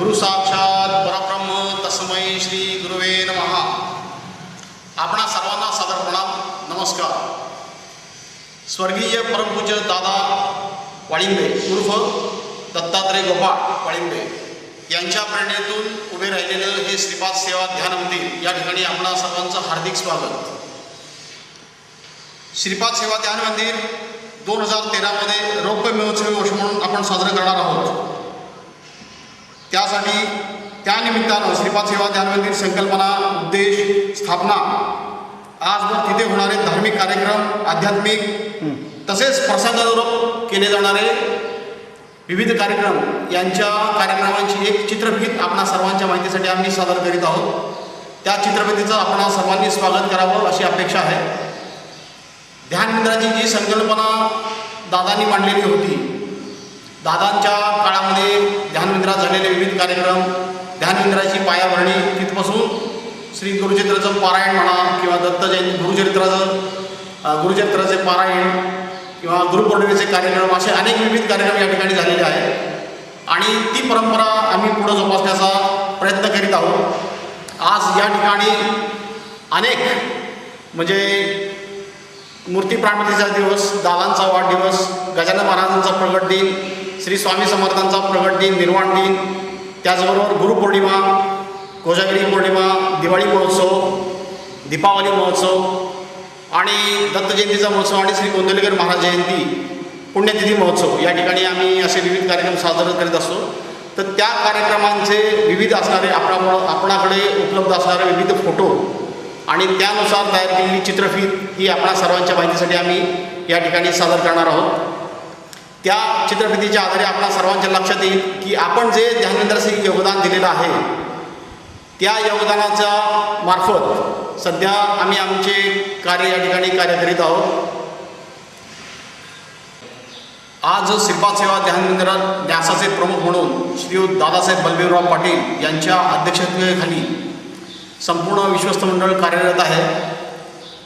गुरु साक्षात परब्रह्म तस्मै श्री गुरुवे नमः. आपणा सर्वांना सादर प्रणाम, नमस्कार. स्वर्गीय परमपूज्य दादा वाळिंबे उर्फ दत्तात्रय गोपाळ वाळिंबे यांच्या प्रेरणेतून उभे राहिलेलं हे श्रीपाद सेवा ध्यान मंदिर या ठिकाणी आपणा सर्वांचं हार्दिक स्वागत. श्रीपाद सेवा ध्यान मंदिर 2013मध्ये रौप्य महोत्सवी वर्ष म्हणून आपण साजरं करणार आहोत. त्यासाठी त्यानिमित्तानं श्रीपाद सेवा ध्यान मंदिर संकल्पना, उद्देश, स्थापना, आजवर तिथे होणारे धार्मिक कार्यक्रम, आध्यात्मिक तसेच प्रसादारूप केले जाणारे विविध कार्यक्रम यांच्या कार्यक्रमांची एक चित्रफित आपणा सर्वांच्या माहितीसाठी आम्ही सादर करीत आहोत. त्या चित्रफितीचं आपणा सर्वांनी स्वागत करावं अशी अपेक्षा आहे. ध्यान मंदिराची जी संकल्पना दादांनी मांडलेली होती, दादांच्या काळामध्ये ध्यान मंदिरात झालेले विविध कार्यक्रम, ध्यान मंदिराची पायाभरणी, तिथपासून श्री गुरुचरित्राचं पारायण म्हणा किंवा दत्त जयंती गुरुचरित्राचे पारायण किंवा गुरुपौर्णिमेचे कार्यक्रम, असे अनेक विविध कार्यक्रम या ठिकाणी झालेले आहेत आणि ती परंपरा आम्ही पुढे जोपासण्याचा प्रयत्न करीत आहोत. आज या ठिकाणी अनेक म्हणजे मूर्ती प्राणप्रतिष्ठा दिवस, दादांचा वाढदिवस, गजानन महाराजांचा प्रगट दिन, श्री स्वामी समर्थांचा प्रगट दिन, निर्वाण दिन, त्याचबरोबर गुरुपौर्णिमा, कोजागिरी पौर्णिमा, दिवाळी महोत्सव, दीपावली महोत्सव आणि दत्त जयंतीचा महोत्सव आणि श्री गोंदवलेकर महाराज जयंती, पुण्यतिथी महोत्सव या ठिकाणी आम्ही असे विविध कार्यक्रम साजरे करीत असतो. तर त्या कार्यक्रमांचे विविध असणारे आपणाकडे उपलब्ध असणारे विविध फोटो आणि त्यानुसार तयार केलेली चित्रफित ही आपणा सर्वांच्या माहितीसाठी आम्ही या ठिकाणी सादर करणार आहोत. त्या चित्रफितीच्या आधारे आपणा सर्वांच्या लक्षात येईल की आपण जे ध्यान मंदिरासाठी योगदान दिलेलं आहे, त्या योगदानाच्या मार्फत सध्या आम्ही आमचे कार्य या ठिकाणी कार्य करीत आहोत. आज श्रीपाद सेवा ध्यान मंदिरात न्यासाचे प्रमुख म्हणून श्रीयुत दादासाहेब बलवीरराव पाटील यांच्या अध्यक्षतेखाली संपूर्ण विश्वस्त मंडळ कार्यरत आहे.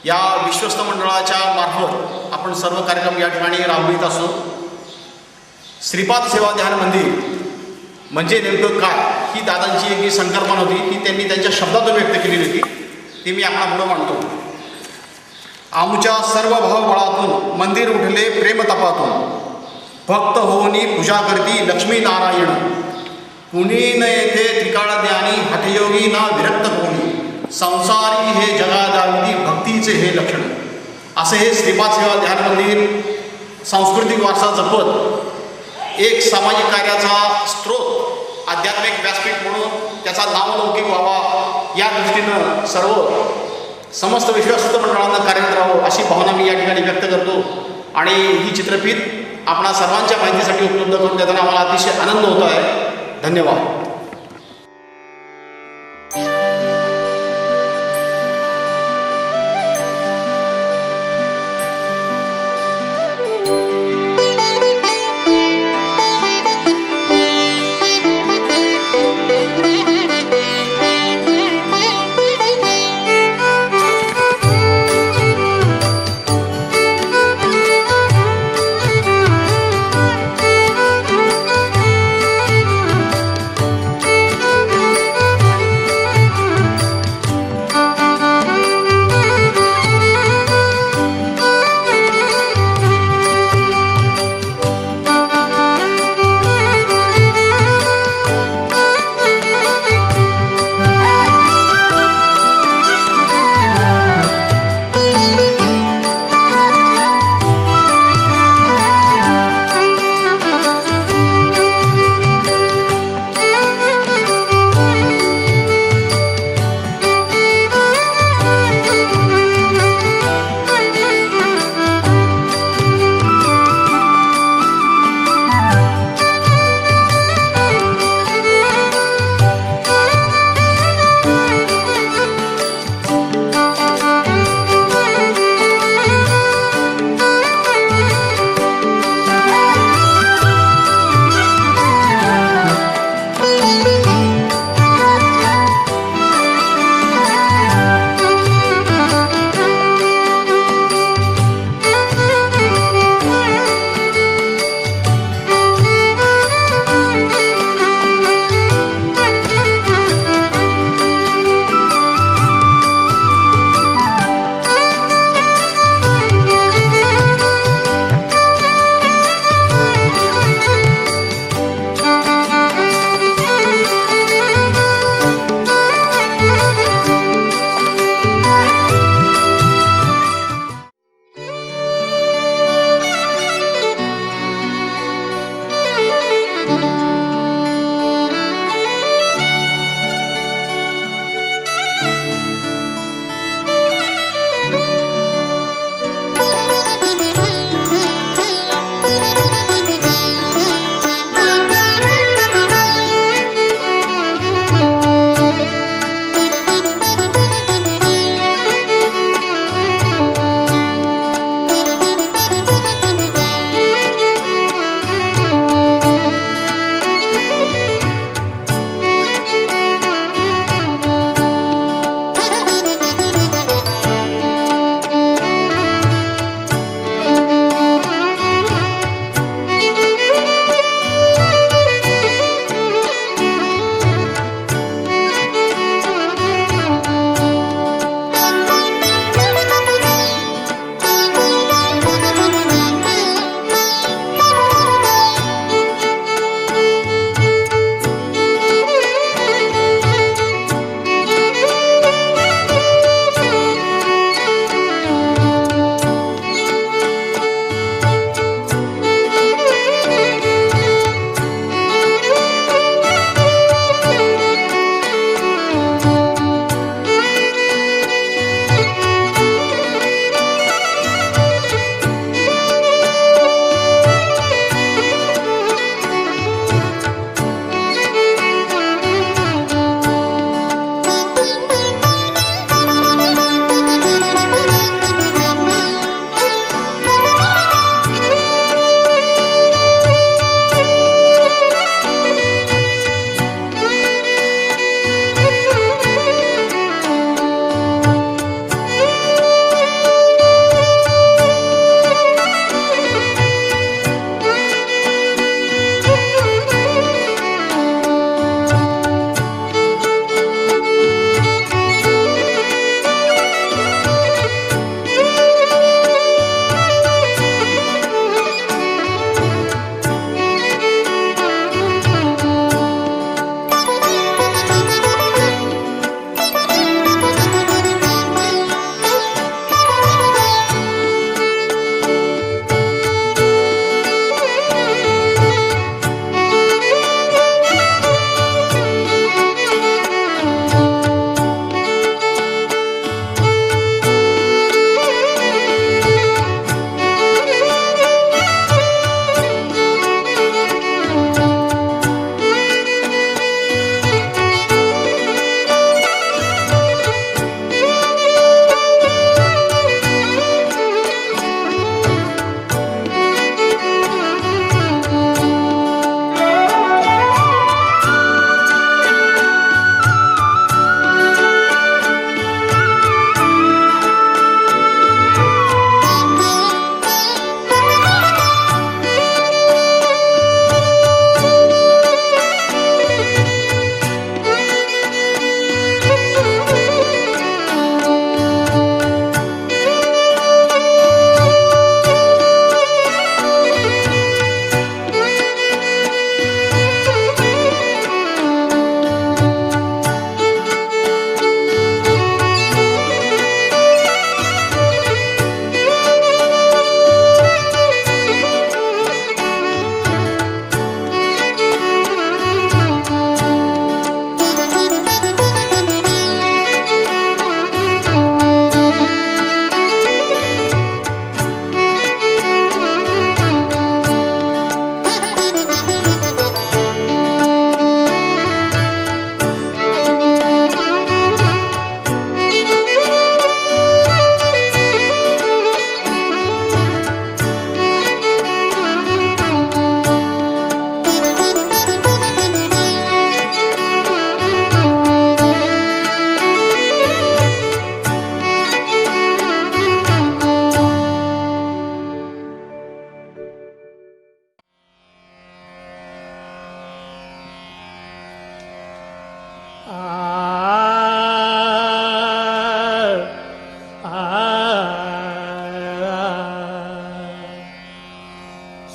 या विश्वस्त मंडळाच्या मार्फत आपण सर्व कार्यक्रम या ठिकाणी राबवित असतो. श्रीपाद सेवा ध्यान मंदिर म्हणजे नेमकं काय, ही दादांची एक जी संकल्पना होती ती त्यांनी त्यांच्या शब्दातून व्यक्त केलेली होती, ती मी आपला पुढं मांडतो. आमच्या सर्व भावबळातून मंदिर उठले प्रेम तपातून, भक्त होऊनी पूजा करती लक्ष्मी नारायण, कुणी न येथे त्रिकाळ ज्ञानी, हठयोगी ना विरक्त कोणी, संसारी हे जगादाविती भक्तीचे हे लक्षण. असे हे श्रीपाद सेवा ध्यान मंदिर सांस्कृतिक वारसा जपत एक सामाजिक कार्याचा स्रोत, आध्यात्मिक व्यासपीठ म्हणून त्याचा नावलौकिक व्हावा या दृष्टीनं समस्त विश्वस्त मंडळांना कार्यरत राहावं अशी भावना मी या ठिकाणी व्यक्त करतो. आणि ही चित्रफित आपणा सर्वांच्या माहितीसाठी उपलब्ध करून देताना आम्हाला अतिशय आनंद होतो आहे. धन्यवाद.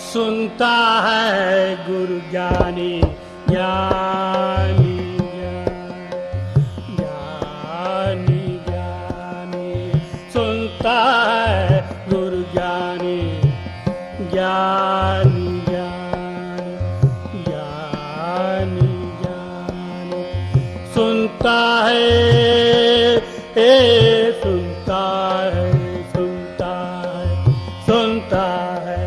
सुनता है गुरु ज्ञानी ज्ञानी ज्ञानी ज्ञानी, सुनता है गुरु ज्ञानी ज्ञानी ज्ञानी ज्ञानी ज्ञानी, सुनता है सुनता है सुनता है सुनता है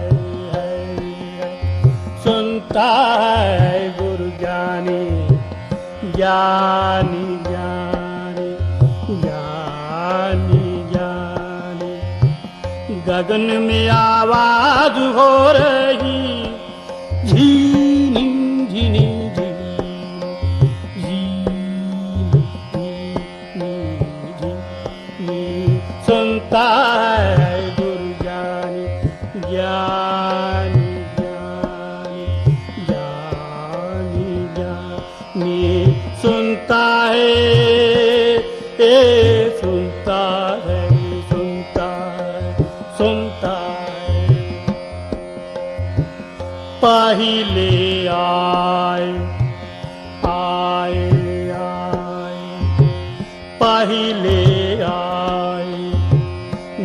सुनता है गुरु ज्ञानी ज्ञानी ज्ञानी ज्ञानी ज्ञानी। गगन में आवाज हो रही झीनी झीनी सुनता है गुरु ज्ञानी ज्ञानी ज्ञानी ज्ञानी ज्ञानी, सुनता है सुनता है सुनता है सुनता है। पहिले आए आए आए पहिले आए,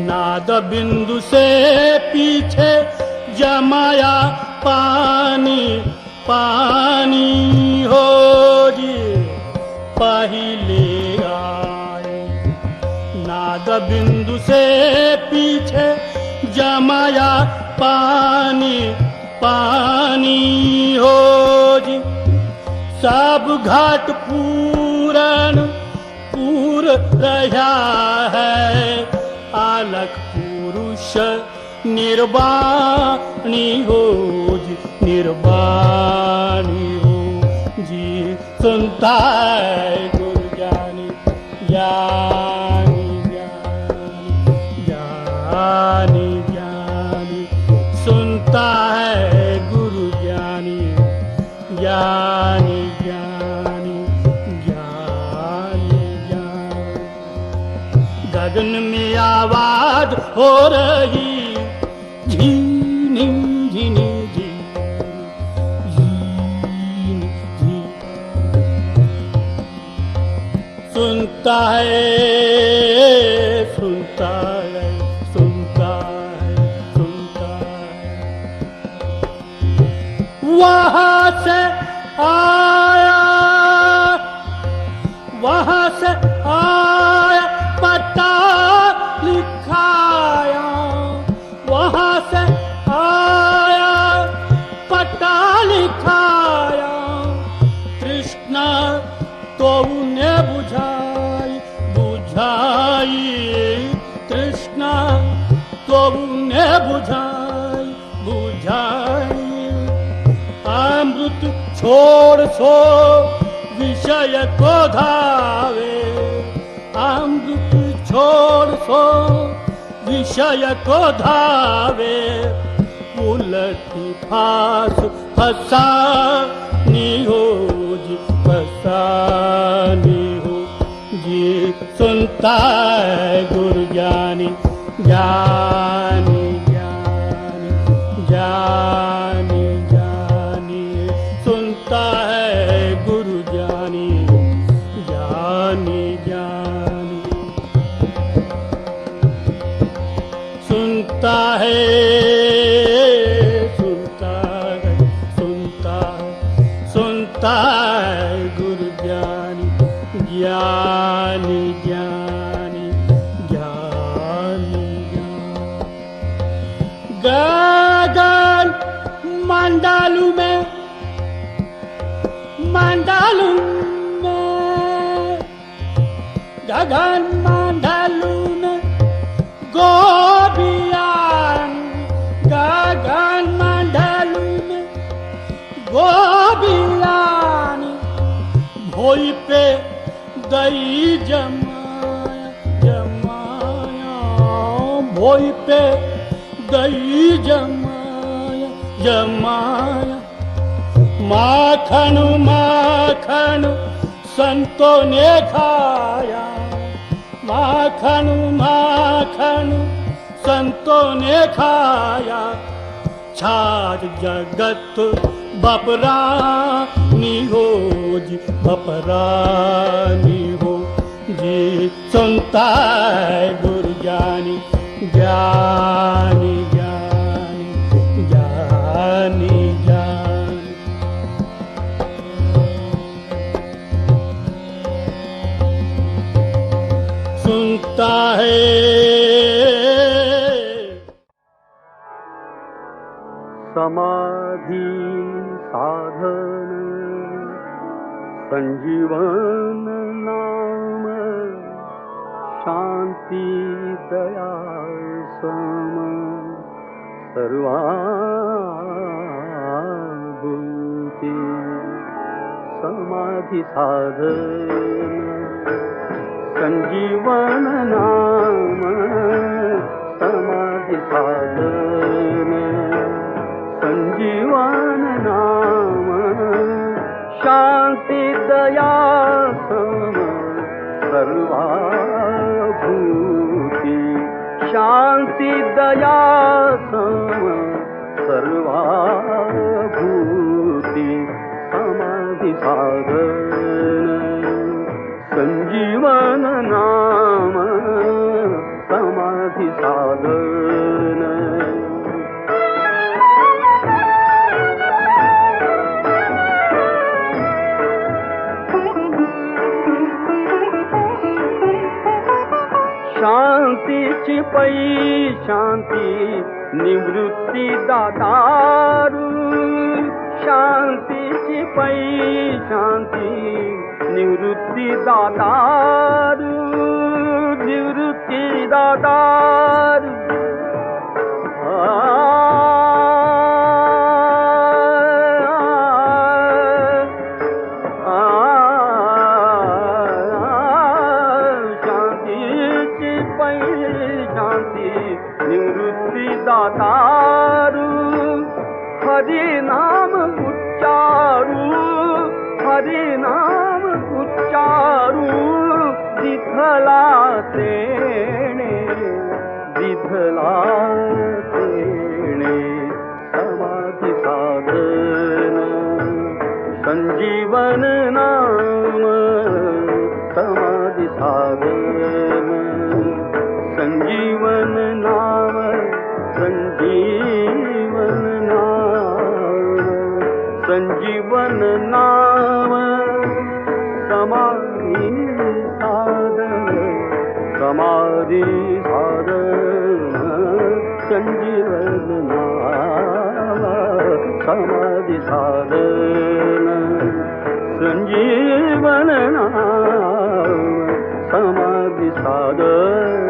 नाद बिंदु से पीछे जमाया पानी पानी हो जी। पहिले आए नाद बिंदु से पीछे जमाया पानी पानी हो जी। सब घाट पूरन पूर रहा है, आलक पुरुष निर्वाणी हो जी निर्वाणी हो जी। सुनता है गुरु ज्ञानी ज्ञानी ज्ञानी ज्ञानी ज्ञानी, सुनता है गुरु ज्ञानी ज्ञानी ज्ञानी ज्ञानी ज्ञानी। गगन में आवाज हो रही झीनी झीनी सुनता है सुनता है सुनता है सुनता है। वहाँ से आया वहाँ से आया पता लिखाया, वहाँ से आया पता लिखाया। कृष्णा तो उन्हें बुझाई बुझाई, कृष्णा तो उन्हें बुझाई बुझाई। अमृत छोड़ सो विषय को धावे, अमृत छोड़ सो विषय को धावे। उलटी फांस फसानी हो जी फसानी हो जी। सुनता है गुरु ज्ञानी ज्ञानी ज्ञानी ज्ञानी ज्ञानी, सुनता है गुरु ज्ञानी ज्ञानी ज्ञानी। सुनता है सुनता है सुनता है सुनता है गुरु ज्ञानी ज्ञानी ज्ञानी ज्ञानी ज्ञानी। गगन मंडालू में गगन मंडालू में गोबियान, गगन मंडालू में गोबियान। भोई पे दई जमाया जमाया, भोई पे दई जमाया जमाया। माखन माखन संतो ने खाया माखन माखन संतो ने खाया छाज जगत बपरानी हो जी बपरानी हो जी सुनता है गुरु ज्ञानी ज्ञानी ज्ञानी ज्ञानी ज्ञानी सुनता है समाधी साधन संजीवन नाम शांती दया सम सर्वाभूती समाधी साधन संजीवन नाम समाधी साधन संजीवन नाम शांति दया सम सर्वाभूति शांति दया सम सर्वाभूति समाधि साधन संजीवन नाम समाधि साधन शांतीची पै शांती निवृत्ती दातारू शांतीची पै शांती निवृत्ती दातारू निवृत्ती दातारू निवृत्ती दातारू हरि नाम उच्चारू हरि नाम उच्चारू विठला तेणे विठला तेणे समाधि साधन संजीवन नाम समाधि साधन संजीवन नाम संजीवन नाम संजीवन नाम समाधि साधन समाधि साधन संजीवन नाम समाधि साधन संजीवन नाम समाधि साधन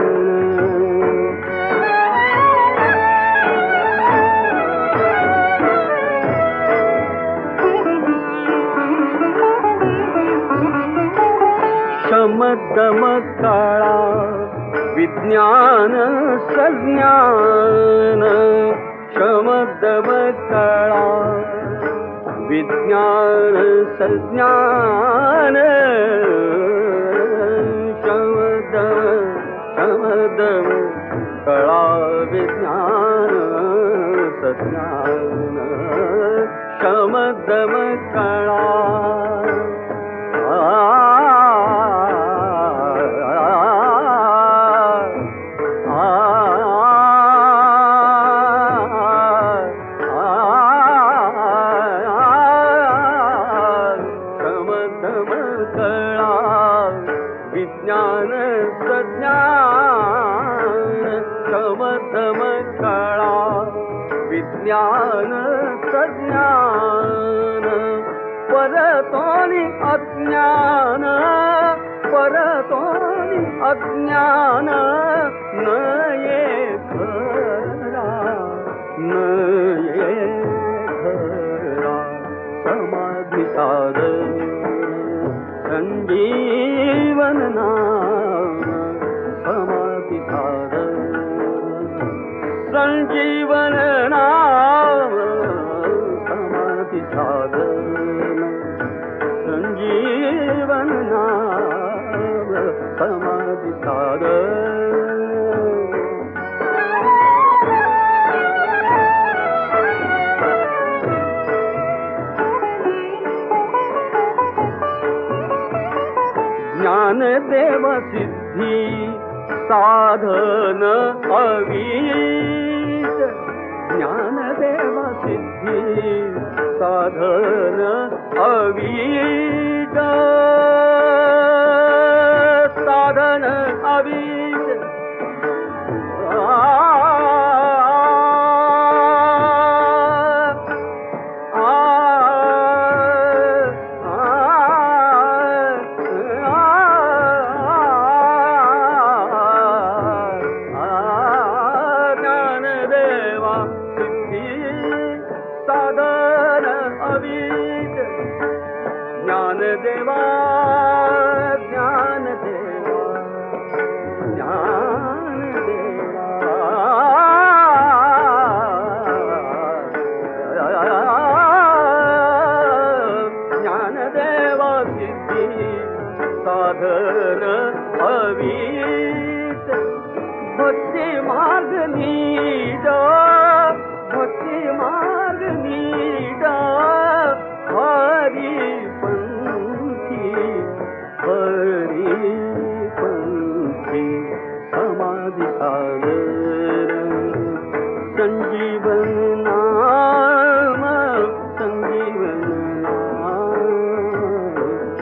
शमदम काळा विज्ञान सज्ञान शमदम काळा विज्ञान सज्ञान शमदम काळा विज्ञान सज्ञान शमदम काळा विज्ञान सज्ञान शमदम काळा विज्ञान सज्ञान परतोनि अज्ञान परतोनि अज्ञान न ये खरा न ये खरा समाधि साधन संजीवन नाम समाधि साधन संजीवन नाम समाधि साधन संजीवन समाधी साधन ज्ञानदेव सिद्धी साधन अवीत ज्ञानदेव सिद्धी साधन अवीत साधन अवीत ज्ञानदेवा ज्ञानदेवा ज्ञानदेवा सिद्धी साधन अवीत भक्ती मार्ग नीड भक्ती मार्ग नीड हरी पंथी समाधी सागर संजीवन नाम संजीवन नाम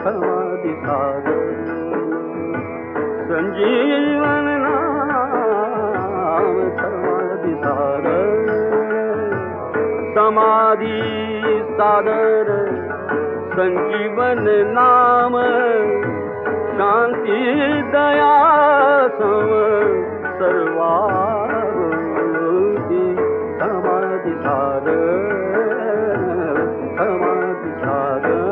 समाधी सागर संजीवन नाम समाधी सागर समाधी सागर संजीवन नाम शांति दया सम सर्वावती समाधि साधन समाधि साधन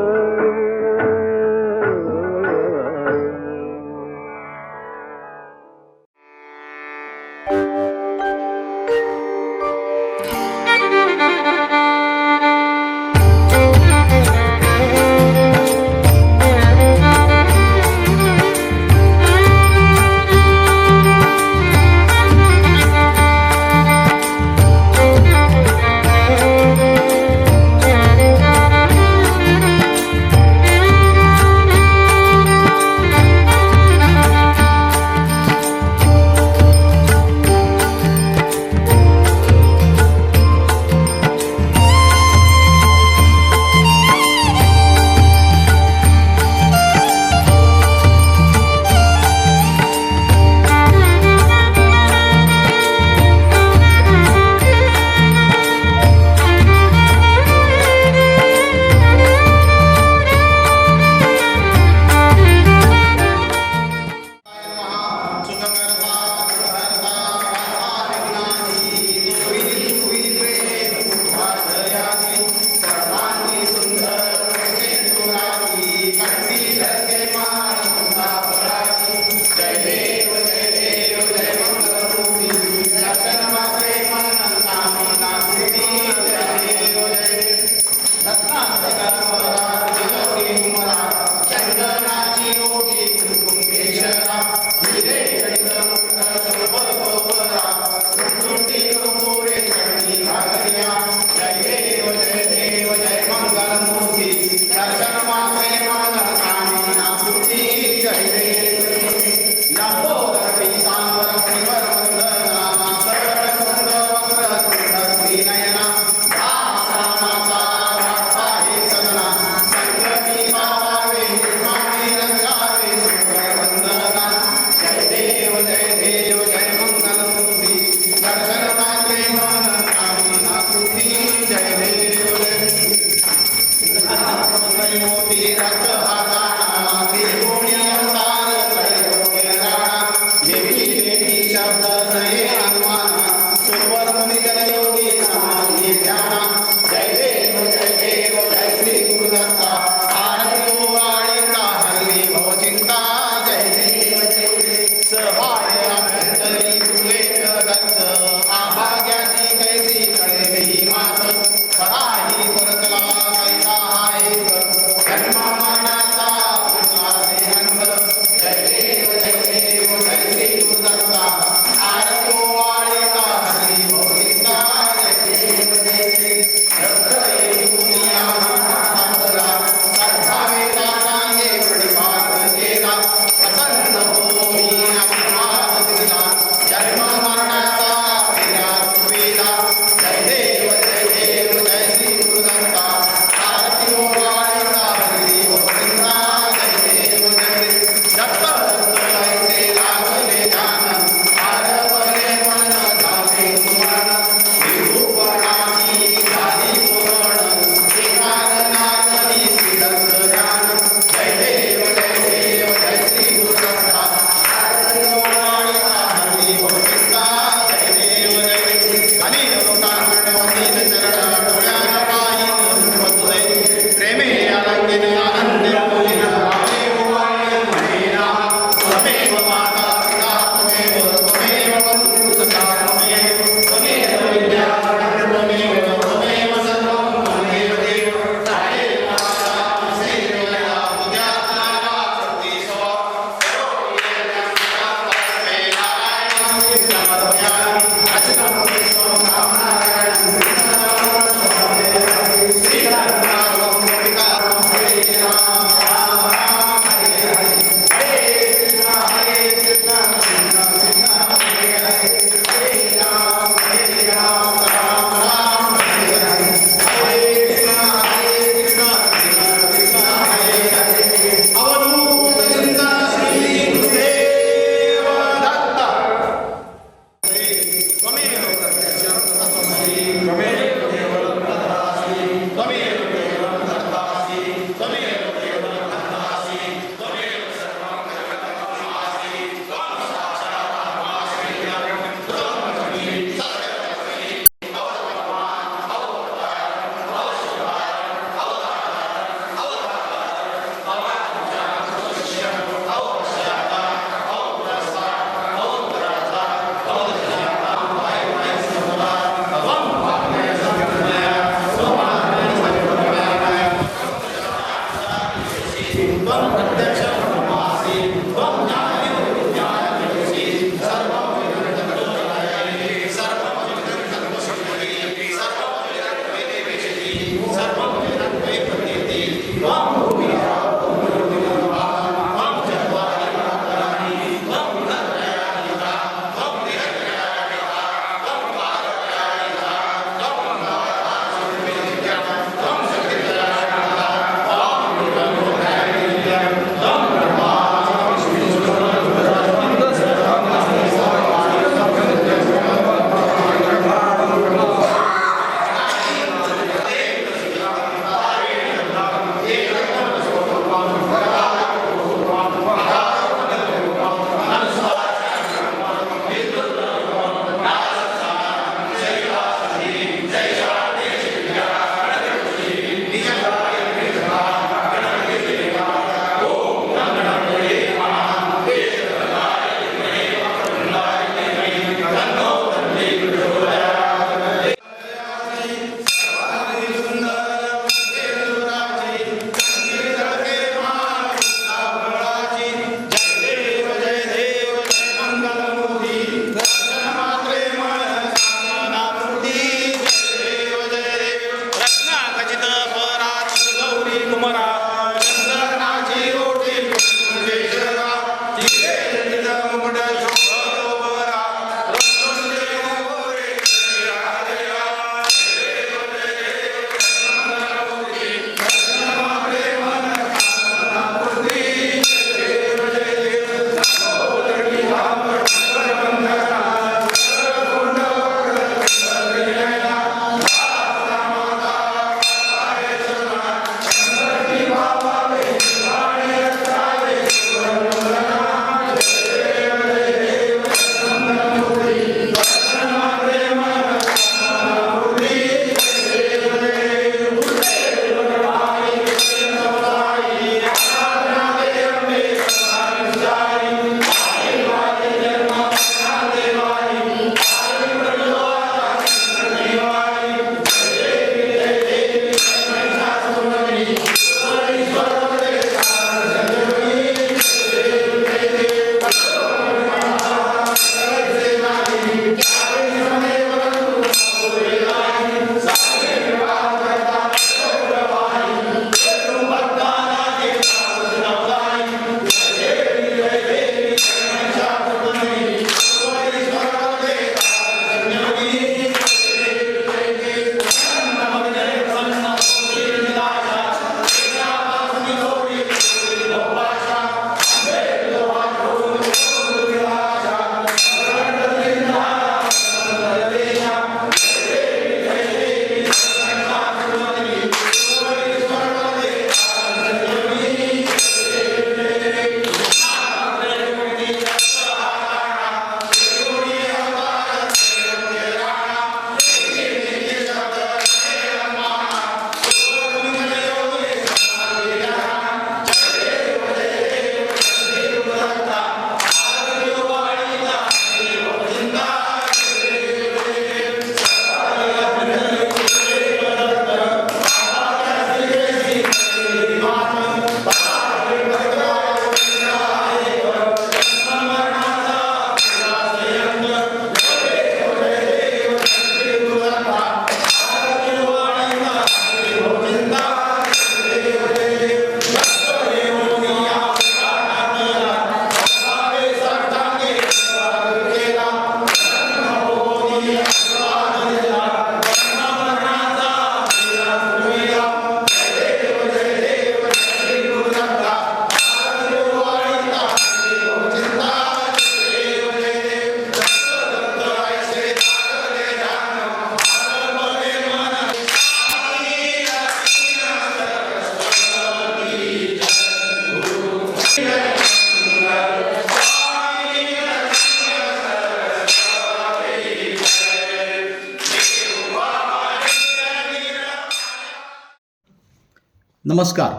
नमस्कार.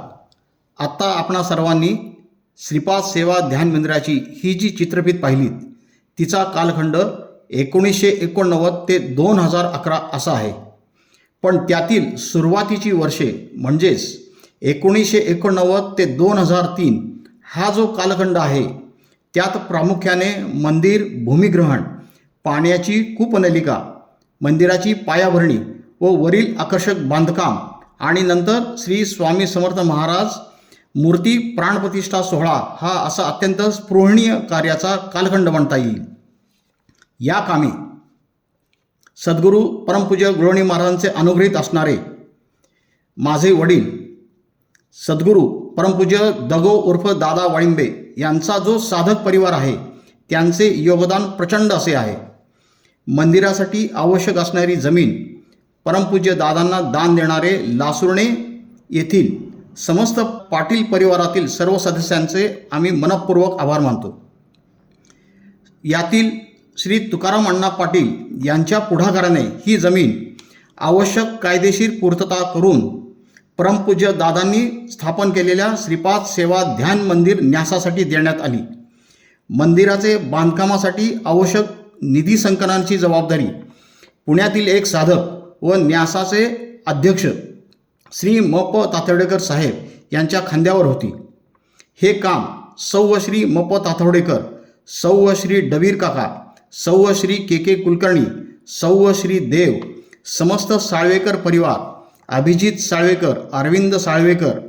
आत्ता आपणा सर्वांनी श्रीपाद सेवा ध्यान मंदिराची ही जी चित्रफित पाहिलीत तिचा कालखंड 1989 ते 2011 असा आहे. पण त्यातील सुरुवातीची वर्षे म्हणजेच 1989 ते 2003 हा जो कालखंड आहे त्यात प्रामुख्याने मंदिर भूमिग्रहण, पाण्याची कूपनलिका, मंदिराची पायाभरणी व वरील आकर्षक बांधकाम आणि नंतर श्री स्वामी समर्थ महाराज मूर्ती प्राणप्रतिष्ठा सोहळा हा असा अत्यंत स्पृहणीय कार्याचा कालखंड म्हणता येईल. या कामी सद्गुरू परमपूज्य गृहिणी महाराजांचे अनुग्रहित असणारे माझे वडील सद्गुरू परमपूज्य दगो उर्फ दादा वाळिंबे यांचा जो साधक परिवार आहे त्यांचे योगदान प्रचंड असे आहे. मंदिरासाठी आवश्यक असणारी जमीन परमपूज्य दादांना दान देणारे लासुर्णे येथील समस्त पाटील परिवारातील सर्व सदस्यांचे आम्ही मनपूर्वक आभार मानतो. यातील श्री तुकाराम अण्णा पाटील यांच्या पुढाकाराने ही जमीन आवश्यक कायदेशीर पूर्तता करून परमपूज्य दादांनी स्थापन केलेल्या श्रीपाद सेवा ध्यान मंदिर न्यासासाठी देण्यात आली. मंदिराचे बांधकामासाठी आवश्यक निधी संकलनाची जबाबदारी पुण्यातील एक साधक व न्यासाचे अध्यक्ष श्री म.प. तातवडेकर साहेब यांच्या खांद्यावर होती. हे काम सौ श्री म.प. तातवडेकर, सौ श्री डबीर काका, सौ श्री के कुलकर्णी, सौ श्री देव, समस्त साळवेकर परिवार, अभिजित साळवेकर, अरविंद साळवेकर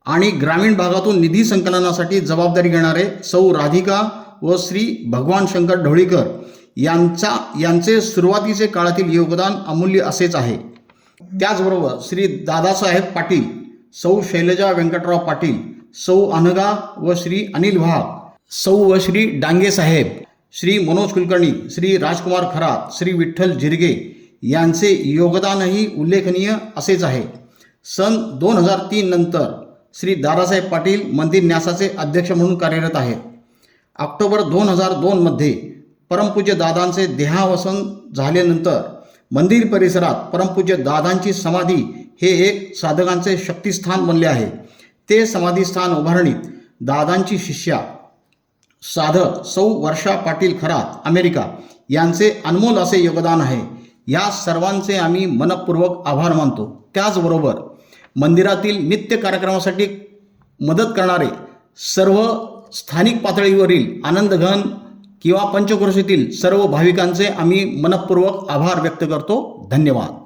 आणि ग्रामीण भागातून निधी संकलनासाठी जबाबदारी घेणारे सौ राधिका व श्री भगवान शंकर ढवळीकर यांचे सुरुवातीचे काळातील योगदान अमूल्य असेच आहे. त्याचबरोबर श्री दादासाहेब पाटील, सौ शैलजा व्यंकटराव पाटील, सौ अनगा व श्री अनिल वाघ, सौ व श्री डांगे साहेब, श्री मनोज कुलकर्णी, श्री राजकुमार खरात, श्री विठ्ठल जिरगे यांचे योगदानही उल्लेखनीय असेच आहे. सन 2003 नंतर श्री दादासाहेब पाटील मंदिर न्यासाचे अध्यक्ष म्हणून कार्यरत आहेत. ऑक्टोबर 2002 मध्ये परमपूज्य दादांचे देहावसन झाल्यानंतर मंदिर परिसरात परमपूज्य दादांची समाधी हे एक साधकांचे शक्तिस्थान बनले आहे. ते समाधीस्थान उभारणीत दादांची शिष्या साधक सौ वर्षा पाटील खरात अमेरिका यांचे अनमोल असे योगदान आहे. या सर्वांचे आम्ही मनपूर्वक आभार मानतो. त्याचबरोबर मंदिरातील नित्य कार्यक्रमासाठी मदत करणारे सर्व स्थानिक पातळीवरील आनंदघन किंवा पंचक्रोशीतील सर्व भाविकांचे आम्ही मनपूर्वक आभार व्यक्त करतो. धन्यवाद.